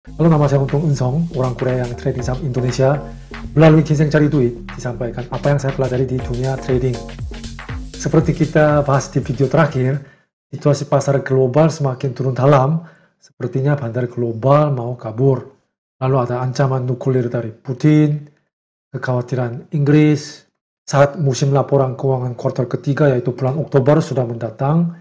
Halo, nama saya Untung Unsong, orang Korea yang trading saham Indonesia. Melalui Ginseng Cari Duit, disampaikan apa yang saya pelajari di dunia trading. Seperti kita bahas di video terakhir, situasi pasar global semakin turun dalam, sepertinya bandar global mau kabur. Lalu ada ancaman nuklir dari Putin, kekhawatiran Inggris, saat musim laporan keuangan kuartal ketiga yaitu bulan Oktober sudah mendatang.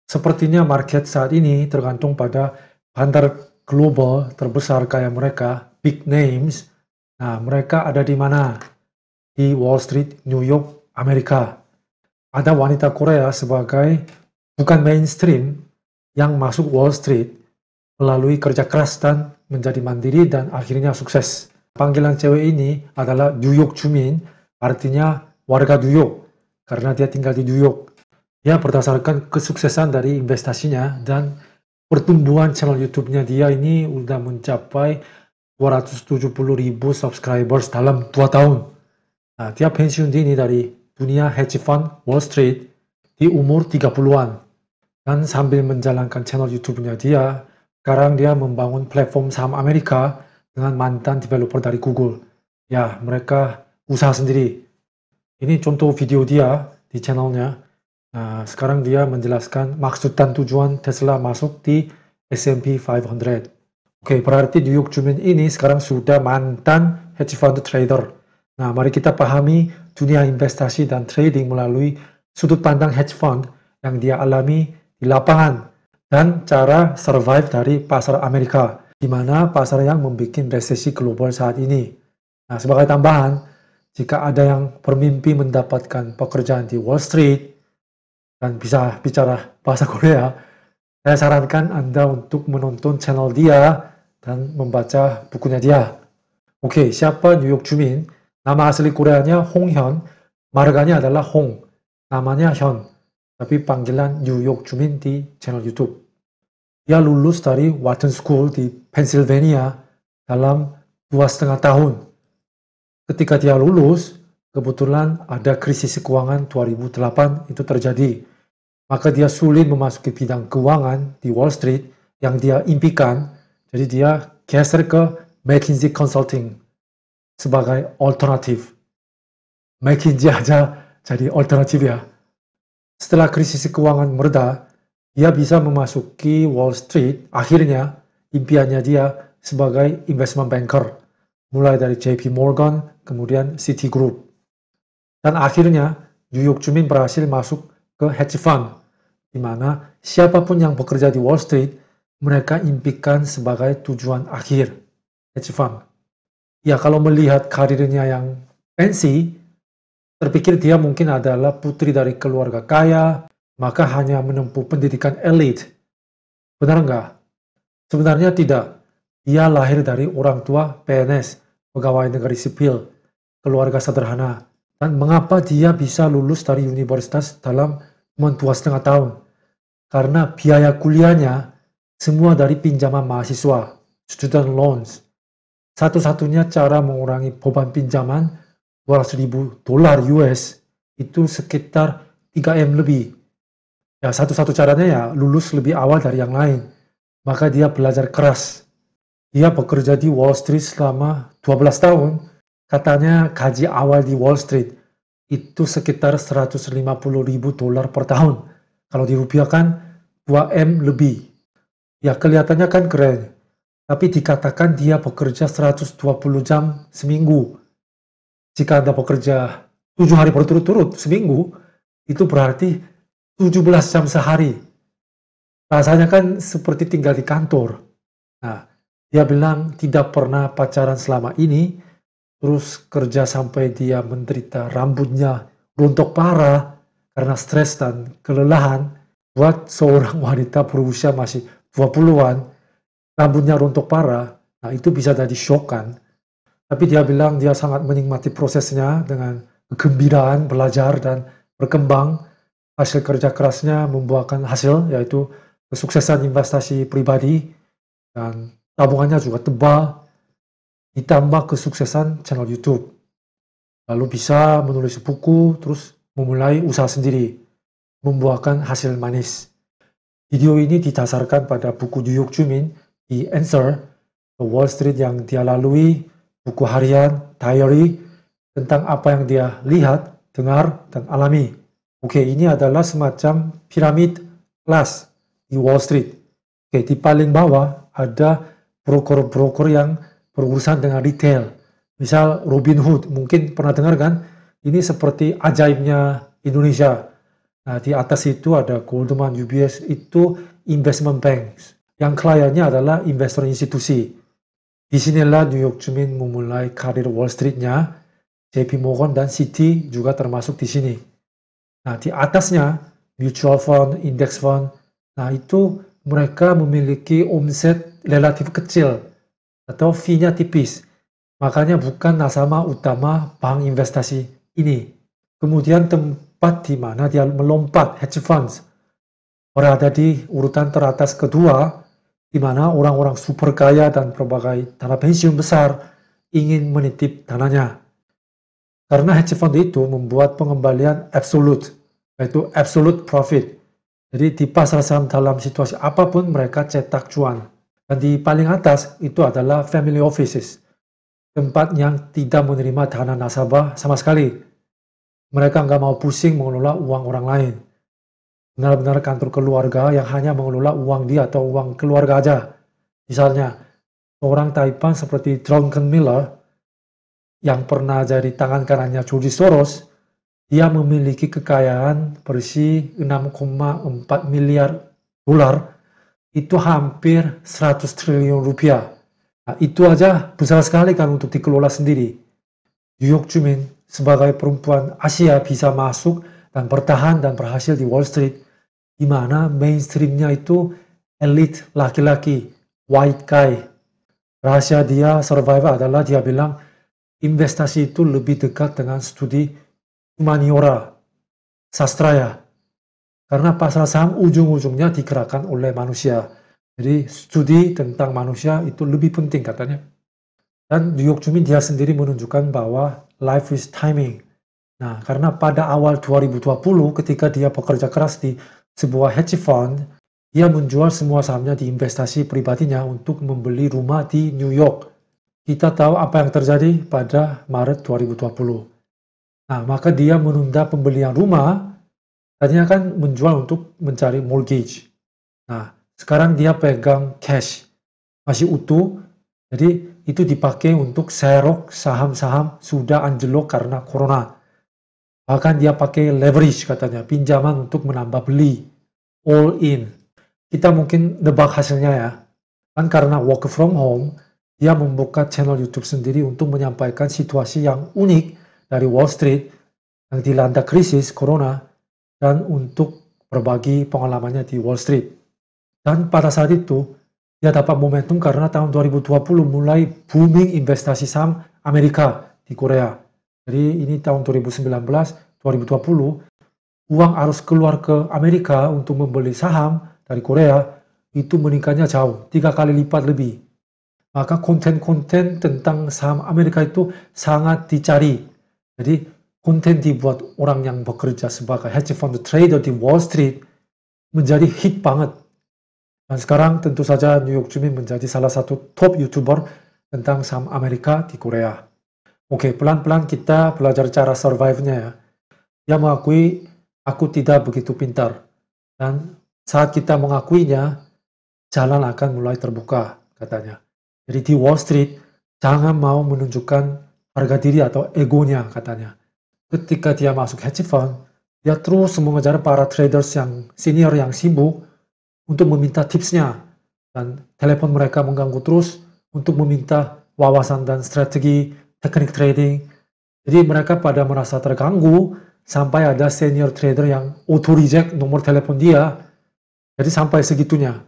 Sepertinya market saat ini tergantung pada bandar global terbesar kayak mereka, big names. Nah, mereka ada di mana? Di Wall Street, New York, Amerika. Ada wanita Korea sebagai bukan mainstream yang masuk Wall Street melalui kerja keras dan menjadi mandiri dan akhirnya sukses. Panggilan cewek ini adalah New York Jumin, artinya warga New York, karena dia tinggal di New York. Ya, berdasarkan kesuksesan dari investasinya dan pertumbuhan channel YouTube-nya dia ini udah mencapai 270.000 subscribers dalam 2 tahun. Nah, dia pensiun dini dari dunia hedge fund Wall Street di umur 30-an. Dan sambil menjalankan channel YouTube-nya dia, sekarang dia membangun platform saham Amerika dengan mantan developer dari Google. Ya, mereka usaha sendiri. Ini contoh video dia di channelnya. Nah, sekarang dia menjelaskan maksud dan tujuan Tesla masuk di S&P 500. Oke, berarti New York Jumin ini sekarang sudah mantan hedge fund trader. Nah, mari kita pahami dunia investasi dan trading melalui sudut pandang hedge fund yang dia alami di lapangan dan cara survive dari pasar Amerika, di mana pasar yang membuat resesi global saat ini. Nah, sebagai tambahan, jika ada yang bermimpi mendapatkan pekerjaan di Wall Street, dan bisa bicara bahasa Korea, saya sarankan Anda untuk menonton channel dia dan membaca bukunya dia. Oke, siapa New York Jumin? Nama asli Koreanya Hong Hyun, marganya adalah Hong, namanya Hyun, tapi panggilan New York Jumin di channel YouTube. Dia lulus dari Wharton School di Pennsylvania dalam 2,5 tahun. Ketika dia lulus, kebetulan ada krisis keuangan 2008 itu terjadi. Maka dia sulit memasuki bidang keuangan di Wall Street yang dia impikan. Jadi dia geser ke McKinsey Consulting sebagai alternatif. McKinsey aja jadi alternatif ya. Setelah krisis keuangan mereda, dia bisa memasuki Wall Street. Akhirnya impiannya dia sebagai investment banker. Mulai dari JP Morgan, kemudian Citigroup. Dan akhirnya New York Jumin berhasil masuk ke hedge fund, di mana siapapun yang bekerja di Wall Street, mereka impikan sebagai tujuan akhir hedge fund. Ya, kalau melihat karirnya yang fancy, terpikir dia mungkin adalah putri dari keluarga kaya, maka hanya menempuh pendidikan elit. Benar nggak? Sebenarnya tidak. Dia lahir dari orang tua PNS, pegawai negeri sipil, keluarga sederhana. Dan mengapa dia bisa lulus dari universitas dalam cuma 2,5 tahun? Karena biaya kuliahnya semua dari pinjaman mahasiswa, student loans. Satu-satunya cara mengurangi beban pinjaman 200.000 dolar US itu sekitar 3M lebih. Ya, satu-satu caranya ya lulus lebih awal dari yang lain. Maka dia belajar keras. Dia bekerja di Wall Street selama 12 tahun. Katanya gaji awal di Wall Street itu sekitar 150.000 dolar per tahun. Kalau dirupiahkan 2M lebih. Ya, kelihatannya kan keren. Tapi dikatakan dia bekerja 120 jam seminggu. Jika Anda bekerja 7 hari berturut-turut seminggu, itu berarti 17 jam sehari. Rasanya kan seperti tinggal di kantor. Nah, dia bilang tidak pernah pacaran selama ini, terus kerja sampai dia menderita rambutnya rontok parah karena stres dan kelelahan. Buat seorang wanita berusia masih 20-an, rambutnya rontok parah, nah itu bisa jadi shock kan. Tapi dia bilang dia sangat menikmati prosesnya dengan kegembiraan, belajar dan berkembang. Hasil kerja kerasnya membuahkan hasil, yaitu kesuksesan investasi pribadi, dan tabungannya juga tebal, ditambah kesuksesan channel YouTube. Lalu bisa menulis buku, terus memulai usaha sendiri, membuahkan hasil manis. Video ini didasarkan pada buku New York Jumin, The Answer, Wall Street yang dia lalui, buku harian, diary, tentang apa yang dia lihat, dengar, dan alami. Oke, ini adalah semacam piramid kelas di Wall Street. Oke, di paling bawah ada broker-broker yang berurusan dengan retail. Misal Robinhood, mungkin pernah dengar kan? Ini seperti ajaibnya Indonesia. Nah, di atas itu ada Goldman, UBS, itu investment banks. Yang kliennya adalah investor institusi. Disinilah New York Jumin memulai karir Wall Street-nya. JP Morgan dan Citi juga termasuk di sini. Nah, di atasnya mutual fund, index fund. Nah, itu mereka memiliki omset relatif kecil atau fee-nya tipis. Makanya bukan nasabah utama bank investasi ini. Kemudian tempat di mana dia melompat, hedge funds, berada di urutan teratas kedua, di mana orang-orang super kaya dan berbagai dana pensiun besar ingin menitip dananya. Karena hedge fund itu membuat pengembalian absolute, yaitu absolute profit. Jadi di pasar saham dalam situasi apapun mereka cetak cuan. Dan di paling atas itu adalah family offices, tempat yang tidak menerima dana nasabah sama sekali. Mereka nggak mau pusing mengelola uang orang lain. Benar-benar kantor keluarga yang hanya mengelola uang dia atau uang keluarga aja. Misalnya, orang Taipan seperti Drunken Miller yang pernah jadi tangan kanannya George Soros, dia memiliki kekayaan bersih 6,4 miliar dolar, itu hampir 100 triliun rupiah. Nah, itu aja besar sekali kan untuk dikelola sendiri. New York Jumin sebagai perempuan Asia bisa masuk dan bertahan dan berhasil di Wall Street, di mana mainstreamnya itu elit laki-laki, white guy. Rahasia dia survive adalah dia bilang investasi itu lebih dekat dengan studi humaniora, sastra ya. Karena pasar saham ujung-ujungnya digerakkan oleh manusia. Jadi studi tentang manusia itu lebih penting katanya. Dan New York Jumin dia sendiri menunjukkan bahwa life is timing. Nah, karena pada awal 2020 ketika dia bekerja keras di sebuah hedge fund, dia menjual semua sahamnya di investasi pribadinya untuk membeli rumah di New York. Kita tahu apa yang terjadi pada Maret 2020. Nah, maka dia menunda pembelian rumah, tadinya kan menjual untuk mencari mortgage. Nah, sekarang dia pegang cash, masih utuh, jadi itu dipakai untuk serok saham-saham sudah anjlok karena corona. Bahkan dia pakai leverage katanya, pinjaman untuk menambah beli, all in. Kita mungkin nebak hasilnya ya, kan karena work from home, dia membuka channel YouTube sendiri untuk menyampaikan situasi yang unik dari Wall Street yang dilanda krisis corona dan untuk berbagi pengalamannya di Wall Street. Dan pada saat itu, dia dapat momentum karena tahun 2020 mulai booming investasi saham Amerika di Korea. Jadi ini tahun 2019, 2020, uang harus keluar ke Amerika untuk membeli saham dari Korea, itu meningkatnya jauh, 3 kali lipat lebih. Maka konten-konten tentang saham Amerika itu sangat dicari. Jadi konten dibuat orang yang bekerja sebagai hedge fund trader di Wall Street menjadi hit banget. Dan sekarang tentu saja New York Jumin menjadi salah satu top YouTuber tentang saham Amerika di Korea. Oke, pelan-pelan kita belajar cara survive-nya ya. Dia mengakui, aku tidak begitu pintar. Dan saat kita mengakuinya, jalan akan mulai terbuka, katanya. Jadi di Wall Street, jangan mau menunjukkan harga diri atau egonya, katanya. Ketika dia masuk hedge fund, dia terus mengejar para traders yang senior yang sibuk untuk meminta tipsnya. Dan telepon mereka mengganggu terus untuk meminta wawasan dan strategi teknik trading. Jadi mereka pada merasa terganggu sampai ada senior trader yang auto reject nomor telepon dia. Jadi sampai segitunya.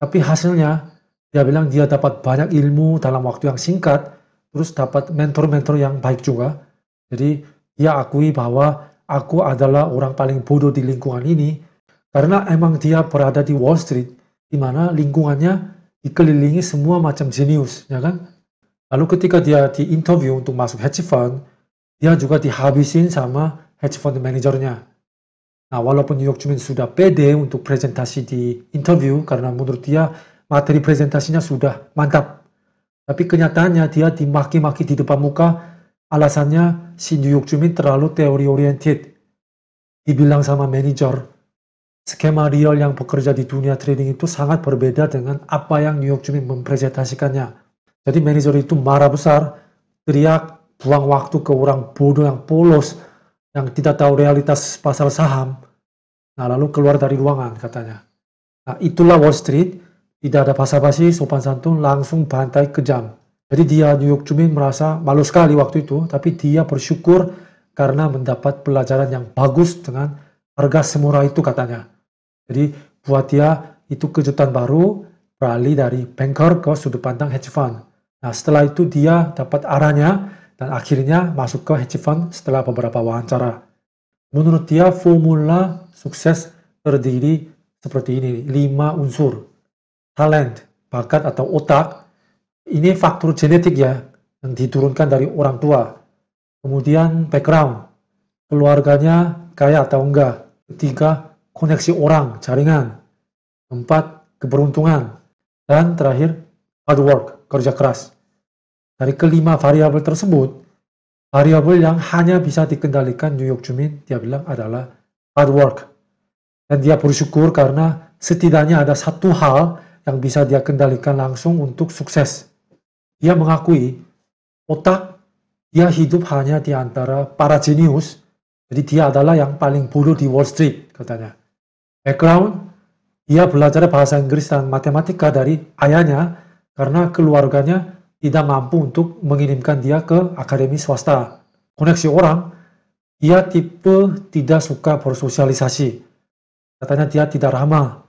Tapi hasilnya, dia bilang dia dapat banyak ilmu dalam waktu yang singkat, terus dapat mentor-mentor yang baik juga. Jadi dia akui bahwa aku adalah orang paling bodoh di lingkungan ini, karena emang dia berada di Wall Street, di mana lingkungannya dikelilingi semua macam jenius, ya kan? Lalu ketika dia di interview untuk masuk hedge fund, dia juga dihabisin sama hedge fund manajernya. Nah, walaupun New York Jumin sudah pede untuk presentasi di interview, karena menurut dia materi presentasinya sudah mantap. Tapi kenyataannya dia dimaki-maki di depan muka, alasannya si New York jumin terlalu teori oriented. Dibilang sama manajer, skema real yang bekerja di dunia trading itu sangat berbeda dengan apa yang New York jumin mempresentasikannya. Jadi manajer itu marah besar, teriak, buang waktu ke orang bodoh yang polos, yang tidak tahu realitas pasar saham. Nah, lalu keluar dari ruangan katanya. Nah, itulah Wall Street, tidak ada basa-basi, sopan santun, langsung bantai kejam. Jadi dia, New York jumin, merasa malu sekali waktu itu, tapi dia bersyukur karena mendapat pelajaran yang bagus dengan harga semurah itu katanya. Jadi buat dia itu kejutan baru, beralih dari banker ke sudut pandang hedge fund. Nah, setelah itu dia dapat arahnya dan akhirnya masuk ke hedge fund setelah beberapa wawancara. Menurut dia formula sukses terdiri seperti ini, 5 unsur. Talent, bakat atau otak, ini faktor genetik ya, yang diturunkan dari orang tua. Kemudian background, keluarganya kaya atau enggak. Ketiga, koneksi orang, jaringan. 4, keberuntungan. Dan terakhir, hard work, kerja keras. Dari kelima variabel tersebut, variabel yang hanya bisa dikendalikan New York jumin, dia bilang adalah hard work. Dan dia bersyukur karena setidaknya ada satu hal yang bisa dia kendalikan langsung untuk sukses. Dia mengakui otak dia hidup hanya di antara para jenius, jadi dia adalah yang paling bodoh di Wall Street katanya. Background, dia belajar bahasa Inggris dan matematika dari ayahnya karena keluarganya tidak mampu untuk mengirimkan dia ke akademi swasta. Koneksi orang, dia tipe tidak suka bersosialisasi. Katanya dia tidak ramah.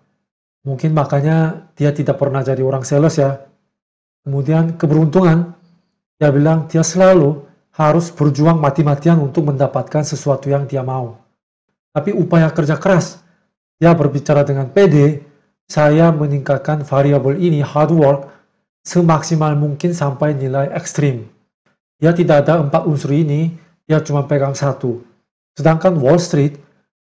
Mungkin makanya dia tidak pernah jadi orang sales ya. Kemudian keberuntungan, dia bilang dia selalu harus berjuang mati-matian untuk mendapatkan sesuatu yang dia mau. Tapi upaya kerja keras, dia berbicara dengan PD, saya meningkatkan variabel ini, hard work, semaksimal mungkin sampai nilai ekstrim. Dia tidak ada 4 unsur ini, dia cuma pegang 1. Sedangkan Wall Street,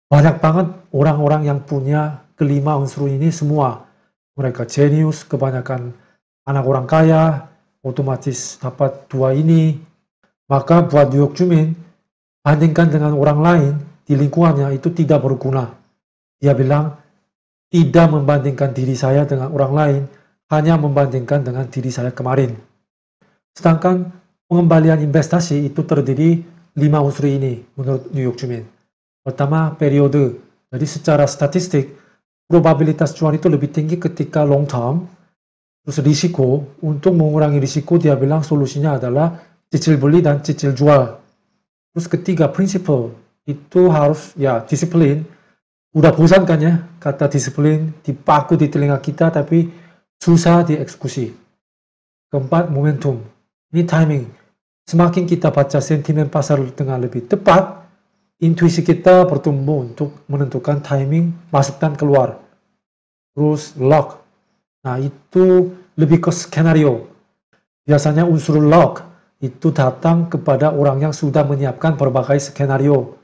banyak banget orang-orang yang punya kelima unsur ini semua. Mereka jenius, kebanyakan anak orang kaya, otomatis dapat 2 ini. Maka buat New York jumin, bandingkan dengan orang lain di lingkungannya itu tidak berguna. Dia bilang, tidak membandingkan diri saya dengan orang lain, hanya membandingkan dengan diri saya kemarin. Sedangkan pengembalian investasi itu terdiri 5 unsur ini menurut New York jumin. Pertama, periode. Jadi secara statistik, probabilitas cuan itu lebih tinggi ketika long term. Terus risiko, untuk mengurangi risiko dia bilang solusinya adalah cicil beli dan cicil jual. Terus ketiga, principle. Itu harus ya disiplin. Udah bosan kan ya kata disiplin dipaku di telinga kita tapi susah dieksekusi. Keempat, momentum. Ini timing. Semakin kita baca sentimen pasar dengan lebih tepat, intuisi kita bertumbuh untuk menentukan timing masuk dan keluar. Terus luck. Nah, itu lebih ke skenario. Biasanya unsur luck itu datang kepada orang yang sudah menyiapkan berbagai skenario.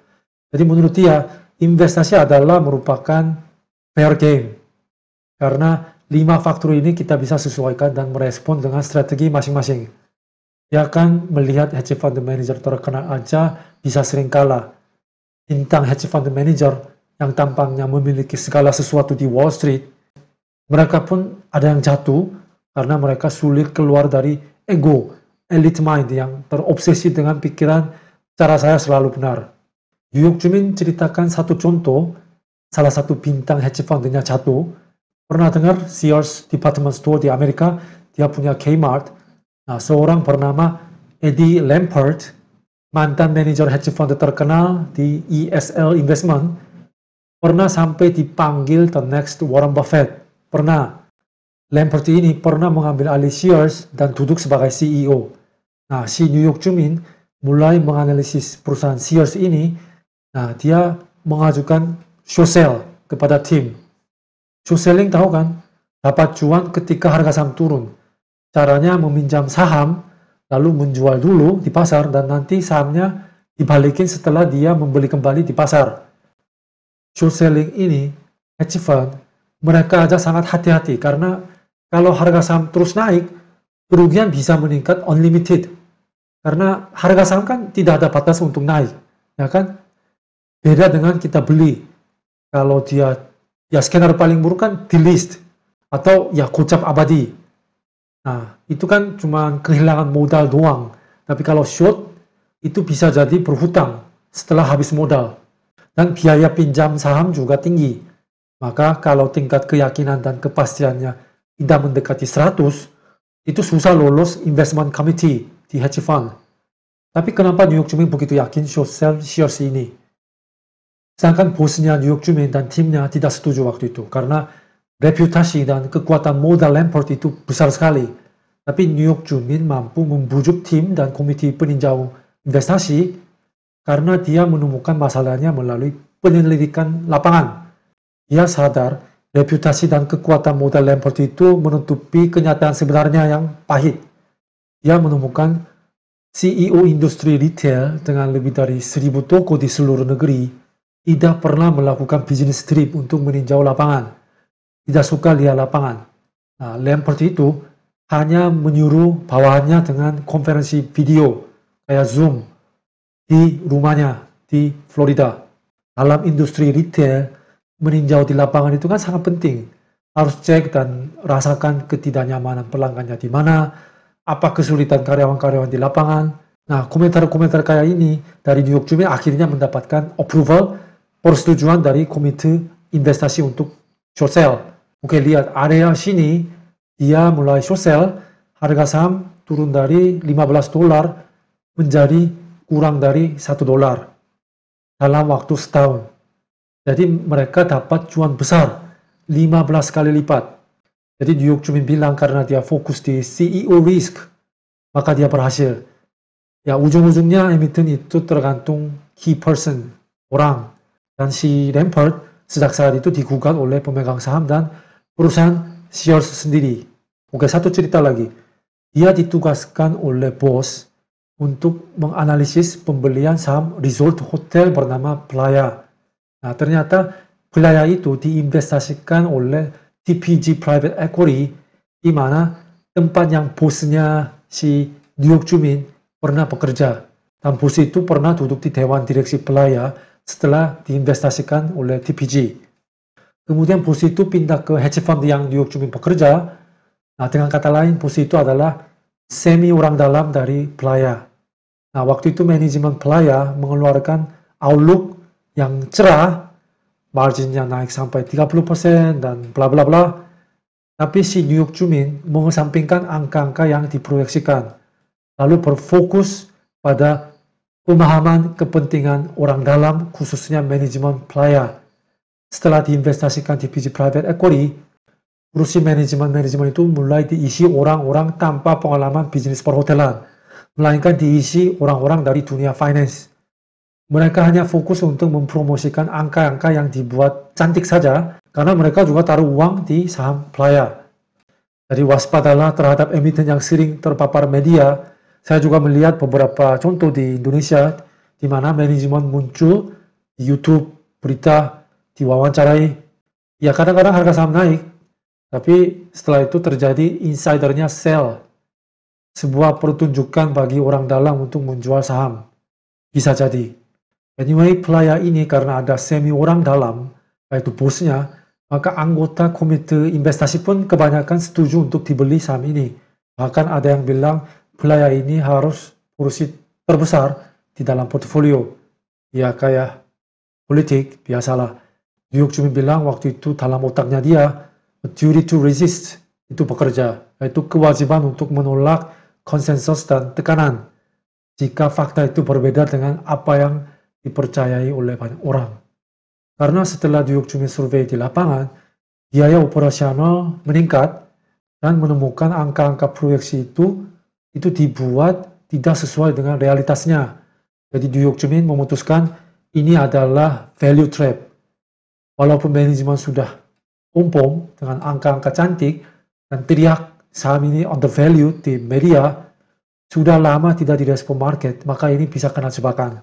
Jadi menurut dia, investasi adalah merupakan fair game. Karena 5 faktor ini kita bisa sesuaikan dan merespon dengan strategi masing-masing. Dia akan melihat hedge fund manager terkenal aja bisa sering kalah. Bintang hedge fund manager yang tampaknya memiliki segala sesuatu di Wall Street, mereka pun ada yang jatuh karena mereka sulit keluar dari ego, elite mind yang terobsesi dengan pikiran cara saya selalu benar. New York jumin ceritakan satu contoh, salah satu bintang hedge fundnya jatuh. Pernah dengar Sears Department Store di Amerika, dia punya Kmart. Nah, seorang bernama Eddie Lampert, mantan manajer hedge fund terkenal di ESL Investment, pernah sampai dipanggil the next Warren Buffett. Pernah. Lampert ini pernah mengambil alih Sears dan duduk sebagai CEO. Nah, si New York jumin mulai menganalisis perusahaan Sears ini. Nah, dia mengajukan short sale kepada tim. Short selling tahu kan? Dapat cuan ketika harga saham turun. Caranya meminjam saham, lalu menjual dulu di pasar, dan nanti sahamnya dibalikin setelah dia membeli kembali di pasar. Short selling ini, hedge fund, mereka aja sangat hati-hati karena kalau harga saham terus naik, kerugian bisa meningkat unlimited. Karena harga saham kan tidak ada batas untuk naik, ya kan? Beda dengan kita beli. Kalau dia ya skenario paling buruk kan delist atau ya gocap abadi. Nah, itu kan cuma kehilangan modal doang. Tapi kalau short itu bisa jadi berhutang setelah habis modal. Dan biaya pinjam saham juga tinggi. Maka kalau tingkat keyakinan dan kepastiannya tidak mendekati 100, itu susah lolos investment committee di hedge fund. Tapi kenapa New York Jumin begitu yakin short sell shares ini? Sedangkan bosnya New York Jumin dan timnya tidak setuju waktu itu. Karena reputasi dan kekuatan modal Lampert itu besar sekali. Tapi New York Jumin mampu membujuk tim dan komite peninjau investasi karena dia menemukan masalahnya melalui penyelidikan lapangan. Dia sadar reputasi dan kekuatan modal Lampert itu menutupi kenyataan sebenarnya yang pahit. Dia menemukan CEO industri retail dengan lebih dari 1.000 toko di seluruh negeri tidak pernah melakukan bisnis trip untuk meninjau lapangan. Tidak suka lihat lapangan. Nah, Lampert itu hanya menyuruh bawahannya dengan konferensi video kayak Zoom di rumahnya di Florida. Dalam industri retail, meninjau di lapangan itu kan sangat penting. Harus cek dan rasakan ketidaknyamanan pelanggannya di mana, apa kesulitan karyawan-karyawan di lapangan. Nah, komentar-komentar kayak ini dari New York Jumin akhirnya mendapatkan approval, persetujuan dari komite investasi untuk short sell. Oke, lihat area sini, dia mulai short sell, harga saham turun dari $15 menjadi kurang dari $1 dalam waktu setahun. Jadi mereka dapat cuan besar, 15 kali lipat. Jadi New York Jumin bilang karena dia fokus di CEO risk, maka dia berhasil. Ya ujung-ujungnya emiten itu tergantung key person, orang. Dan si Lampert sejak saat itu digugat oleh pemegang saham dan perusahaan shares sendiri. Oke, satu cerita lagi. Dia ditugaskan oleh bos untuk menganalisis pembelian saham resort hotel bernama Playa. Nah, ternyata Playa itu diinvestasikan oleh TPG Private Equity, di mana tempat yang bosnya si New York Jumin pernah bekerja. Dan bos itu pernah duduk di dewan direksi Playa setelah diinvestasikan oleh TPG. Kemudian bos itu pindah ke hedge fund yang New York Jumin bekerja. Nah, dengan kata lain, bos itu adalah semi orang dalam dari Playa. Nah, waktu itu manajemen Playa mengeluarkan outlook yang cerah, marginnya naik sampai 30% dan bla bla bla. Tapi si New York Jumin mengesampingkan angka-angka yang diproyeksikan, lalu berfokus pada pemahaman kepentingan orang dalam, khususnya manajemen Playa. Setelah diinvestasikan di PG Private Equity, kursi manajemen itu mulai diisi orang-orang tanpa pengalaman bisnis perhotelan, melainkan diisi orang-orang dari dunia finance. Mereka hanya fokus untuk mempromosikan angka-angka yang dibuat cantik saja, karena mereka juga taruh uang di saham Playa. Jadi waspadalah terhadap emiten yang sering terpapar media. Saya juga melihat beberapa contoh di Indonesia, di mana manajemen muncul di YouTube, berita, diwawancarai. Ya kadang-kadang harga saham naik, tapi setelah itu terjadi insidernya sell. Sebuah pertunjukan bagi orang dalam untuk menjual saham. Bisa jadi. Anyway, Playa ini karena ada semi orang dalam, yaitu bosnya, maka anggota komite investasi pun kebanyakan setuju untuk dibeli saham ini. Bahkan ada yang bilang Playa ini harus porsi terbesar di dalam portfolio. Ya kayak politik, biasalah. New York Jumin bilang waktu itu dalam otaknya dia, duty to resist itu bekerja, yaitu kewajiban untuk menolak konsensus dan tekanan jika fakta itu berbeda dengan apa yang dipercayai oleh banyak orang. Karena setelah New York Jumin survei di lapangan, biaya operasional meningkat dan menemukan angka-angka proyeksi itu dibuat tidak sesuai dengan realitasnya. Jadi New York Jumin memutuskan ini adalah value trap. Walaupun manajemen sudah ompong dengan angka-angka cantik dan teriak saham ini undervalued di media, sudah lama tidak direspon market, maka ini bisa kena jebakan.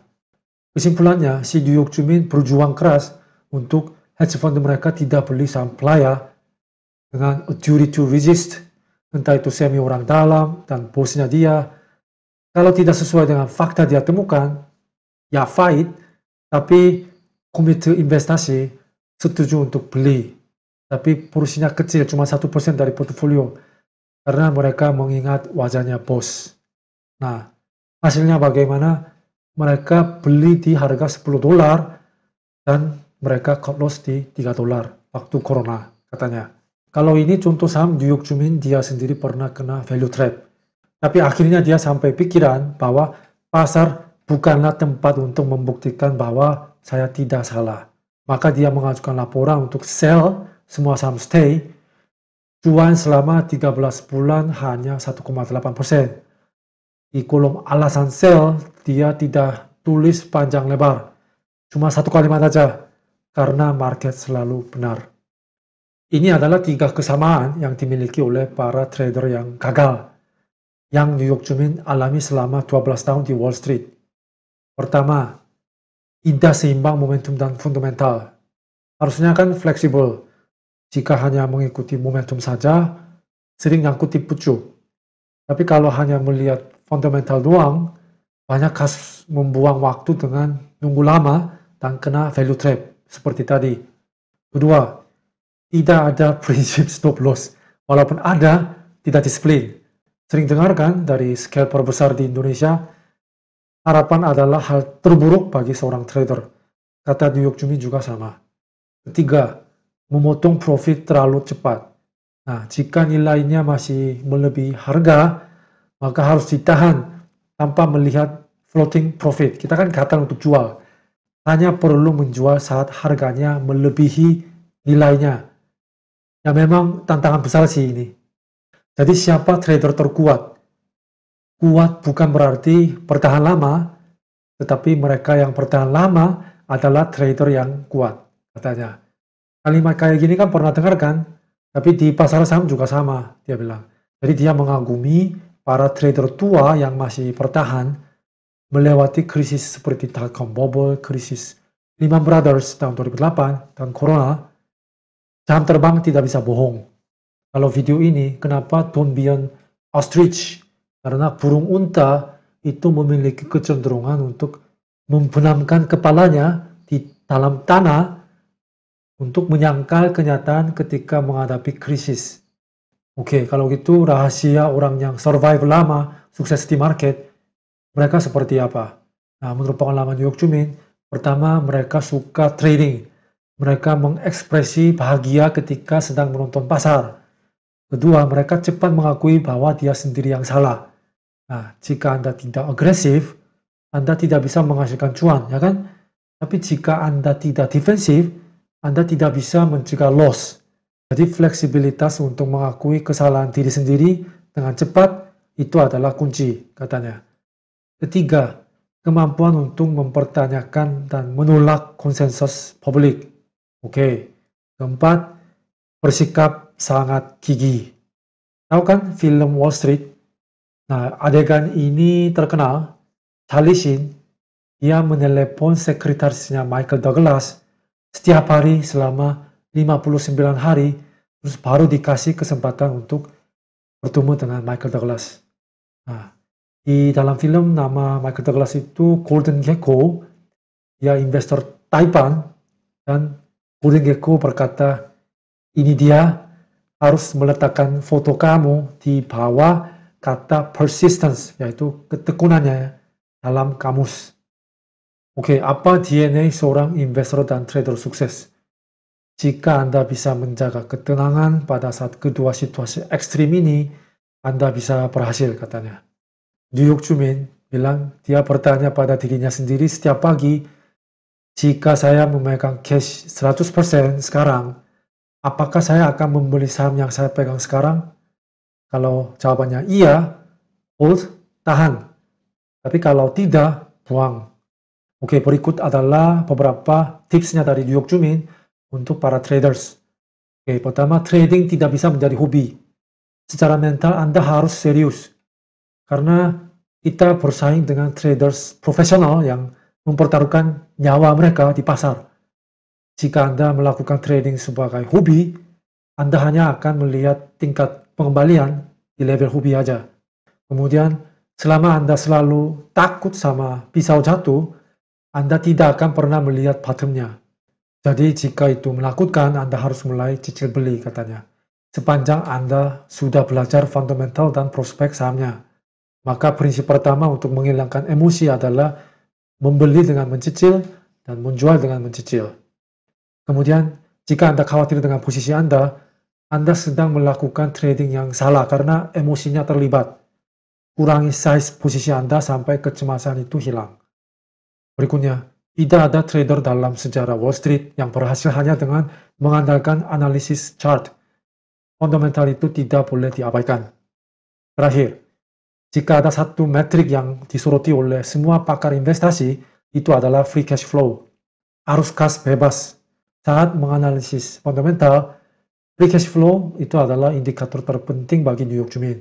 Kesimpulannya, si New York Jumin berjuang keras untuk hedge fund mereka tidak beli saham Playa dengan a duty to resist entah itu semi orang dalam dan bosnya dia. Kalau tidak sesuai dengan fakta dia temukan, ya fight, tapi komite investasi setuju untuk beli. Tapi porsinya kecil, cuma 1% dari portofolio. Karena mereka mengingat wajahnya bos. Nah, hasilnya bagaimana? Mereka beli di harga $10 dan mereka cut loss di $3 waktu corona katanya. Kalau ini contoh saham New York Jumin, dia sendiri pernah kena value trap. Tapi akhirnya dia sampai pikiran bahwa pasar bukanlah tempat untuk membuktikan bahwa saya tidak salah. Maka dia mengajukan laporan untuk sell semua saham stay. Cuan selama 13 bulan hanya 1,8%. Di kolom alasan sell, dia tidak tulis panjang lebar. Cuma satu kalimat aja, karena market selalu benar. Ini adalah 3 kesamaan yang dimiliki oleh para trader yang gagal, yang New York Jumin alami selama 12 tahun di Wall Street. Pertama, tidak seimbang momentum dan fundamental. Harusnya kan fleksibel. Jika hanya mengikuti momentum saja, sering nyangkut di pucuk. Tapi kalau hanya melihat fundamental doang, banyak kasus membuang waktu dengan nunggu lama dan kena value trap, seperti tadi. Kedua, tidak ada prinsip stop loss. Walaupun ada, tidak disiplin. Sering dengarkan dari scalper besar di Indonesia, harapan adalah hal terburuk bagi seorang trader. Kata New York Jumin juga sama. Ketiga, memotong profit terlalu cepat. Nah, jika nilainya masih melebihi harga, maka harus ditahan tanpa melihat floating profit. Kita kan gatal untuk jual. Hanya perlu menjual saat harganya melebihi nilainya. Ya memang tantangan besar sih ini. Jadi siapa trader terkuat? Kuat bukan berarti bertahan lama, tetapi mereka yang bertahan lama adalah trader yang kuat, katanya. Kalimat kayak gini kan pernah dengar kan? Tapi di pasar saham juga sama, dia bilang. Jadi dia mengagumi para trader tua yang masih bertahan melewati krisis seperti dot-com bubble, krisis Lehman Brothers tahun 2008, dan Corona. Jam terbang tidak bisa bohong. Kalau video ini, kenapa don't be an ostrich? Karena burung unta itu memiliki kecenderungan untuk membenamkan kepalanya di dalam tanah untuk menyangkal kenyataan ketika menghadapi krisis. Oke, kalau gitu rahasia orang yang survive lama, sukses di market, mereka seperti apa? Nah, menurut pengalaman New York Jumin, pertama mereka suka trading. Mereka mengekspresi bahagia ketika sedang menonton pasar. Kedua, mereka cepat mengakui bahwa dia sendiri yang salah. Nah, jika Anda tidak agresif, Anda tidak bisa menghasilkan cuan, ya kan? Tapi jika Anda tidak defensif, Anda tidak bisa mencegah loss. Jadi fleksibilitas untuk mengakui kesalahan diri sendiri dengan cepat itu adalah kunci, katanya. Ketiga, kemampuan untuk mempertanyakan dan menolak konsensus publik. Oke. Keempat, bersikap sangat gigih. Tahu kan film Wall Street? Nah, adegan ini terkenal. Charlie Sheen, dia menelepon sekretarisnya Michael Douglas setiap hari selama 59 hari, terus baru dikasih kesempatan untuk bertemu dengan Michael Douglas. Nah, di dalam film nama Michael Douglas itu Golden Gecko, dia investor Taipan, dan Golden Gecko berkata, ini dia harus meletakkan foto kamu di bawah kata persistence, yaitu ketekunannya dalam kamus. Oke, apa DNA seorang investor dan trader sukses? Jika Anda bisa menjaga ketenangan pada saat kedua situasi ekstrim ini, Anda bisa berhasil, katanya. New York Jumin bilang dia bertanya pada dirinya sendiri setiap pagi, jika saya memegang cash 100% sekarang, apakah saya akan membeli saham yang saya pegang sekarang? Kalau jawabannya iya, hold, tahan. Tapi kalau tidak, buang. Oke, berikut adalah beberapa tipsnya dari New York Jumin untuk para traders. Oke, pertama, trading tidak bisa menjadi hobi. Secara mental Anda harus serius. Karena kita bersaing dengan traders profesional yang mempertaruhkan nyawa mereka di pasar. Jika Anda melakukan trading sebagai hobi, Anda hanya akan melihat tingkat pengembalian di level hobi aja. Kemudian, selama Anda selalu takut sama pisau jatuh, Anda tidak akan pernah melihat bottomnya. Jadi, jika itu menakutkan, Anda harus mulai cicil beli, katanya. Sepanjang Anda sudah belajar fundamental dan prospek sahamnya. Maka prinsip pertama untuk menghilangkan emosi adalah membeli dengan mencicil dan menjual dengan mencicil. Kemudian, jika Anda khawatir dengan posisi Anda sedang melakukan trading yang salah karena emosinya terlibat. Kurangi size posisi Anda sampai kecemasan itu hilang. Berikutnya, tidak ada trader dalam sejarah Wall Street yang berhasil hanya dengan mengandalkan analisis chart. Fundamental itu tidak boleh diabaikan. Terakhir, jika ada satu metrik yang disoroti oleh semua pakar investasi, itu adalah free cash flow, arus kas bebas. Saat menganalisis fundamental, free cash flow itu adalah indikator terpenting bagi New York Jumin.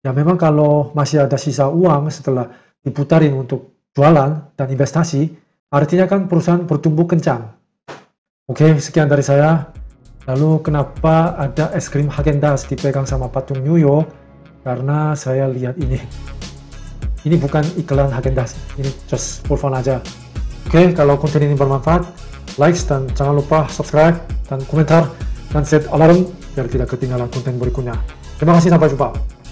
Ya memang kalau masih ada sisa uang setelah diputarin untuk jualan dan investasi, artinya kan perusahaan bertumbuh kencang. Oke, sekian dari saya. Lalu kenapa ada es krim Häagen-Dazs dipegang sama patung New York? Karena saya lihat ini. Ini bukan iklan Häagen-Dazs, ini just for fun aja. Oke, kalau konten ini bermanfaat, like dan jangan lupa subscribe dan komentar dan set alarm biar tidak ketinggalan konten berikutnya. Terima kasih, sampai jumpa.